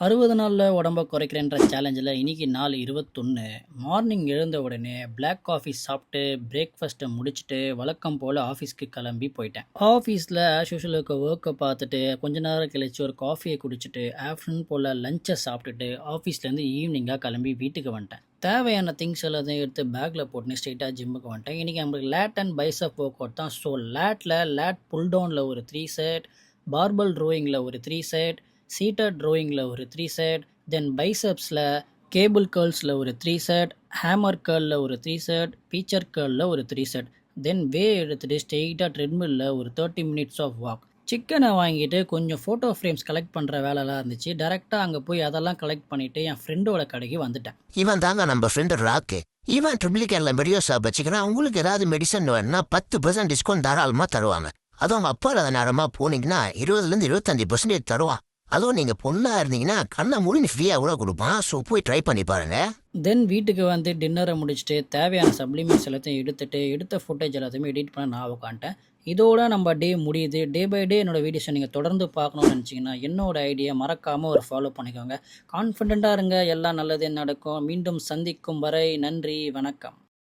60 நாளில் உடம்ப குறைக்கிறேன்ற சேலஞ்சில் இன்றைக்கி நாள் 21. மார்னிங் எழுந்த உடனே பிளாக் காஃபி சாப்பிட்டு பிரேக்ஃபாஸ்ட்டை முடிச்சுட்டு வழக்கம் போல் ஆஃபீஸ்க்கு கிளம்பி போயிட்டேன். ஆஃபீஸில் ஆஸ் யூஷுவல் இருக்க ஒர்க்கை பார்த்துட்டு கொஞ்ச நேரம் கழிச்சு ஒரு காஃபியை குடிச்சிட்டு ஆஃப்டர்நூன் போல் லஞ்சை சாப்பிட்டுட்டு ஆஃபீஸ்லேருந்து ஈவினிங்காக கிளம்பி வீட்டுக்கு வந்துட்டேன். தேவையான திங்ஸ் எல்லாத்தையும் எடுத்து பேக்கில் போட்டுன்னு ஸ்ட்ரெயிட்டாக ஜிம்முக்கு வந்துட்டேன். இன்றைக்கி நம்மளுக்கு late and bicep work out தான். ஸோ லேட் புல் டவுனில் ஒரு 3 செட், பார்பல் ரோயிங்கில் ஒரு 3 செட், சீட்டட் ரோயிங்கில் ஒரு 3 செட், தென் பைசப்ஸில் கேபிள் கேர்ள்ஸில் ஒரு 3 செட், ஹேமர் கேர்ளில் ஒரு 3 செட், பீச்சர் கேர்ளில் ஒரு 3 செட், தென் எடுத்துகிட்டு ஸ்ட்ரெயிட்டாக ட்ரெட்மில்லில் ஒரு 30 மினிட்ஸ் ஆஃப் வாக். சிக்கனை வாங்கிட்டு கொஞ்சம் ஃபோட்டோ ஃப்ரேம்ஸ் கலெக்ட் பண்ணுற வேலைலாம் இருந்துச்சு. டேரெக்டாக அங்கே போய் அதெல்லாம் கலெக்ட் பண்ணிவிட்டு என் ஃப்ரெண்டோட கடைக்கு வந்துட்டேன். இவன் தாங்க நம்ம ஃப்ரெண்டு ராக்கு. இவன் ட்ரிபிளிகேரில் மெடியோ ஷாப் வச்சுக்கிறான். உங்களுக்கு ஏதாவது மெடிசன் வேணும்னா 10% டிஸ்கவுண்ட் தாராளமாக தருவாங்க. அதுவும் அவங்க அப்பா இல்லாத நேரமாக போனீங்கன்னா 20% 25% தருவான். அதுவும் நீங்கள் பொண்ணாக இருந்தீங்கன்னா கண்ணை மூடி ஃப்ரீயாக கூட கொடுப்பான். ஸோ போய் ட்ரை பண்ணி பாருங்க. தென் வீட்டுக்கு வந்து டின்னரை முடிச்சுட்டு தேவையான சப்ளிமெண்ட்ஸ் எல்லாத்தையும் எடுத்த ஃபுட்டேஜ் எல்லாத்தையுமே எடிட் பண்ண நான் உட்காந்துட்டேன். இதோட நம்ம டே முடியுது. டே பை டே என்னோடய வீடியோஸை நீங்கள் தொடர்ந்து பார்க்கணும்னு நினச்சிங்கன்னா என்னோட ஐடியா மறக்காமல் ஒரு ஃபாலோ பண்ணிக்கோங்க. கான்ஃபிடெண்ட்டாக இருங்க, எல்லாம் நல்லதே நடக்கும். மீண்டும் சந்திக்கும் வரை நன்றி, வணக்கம்.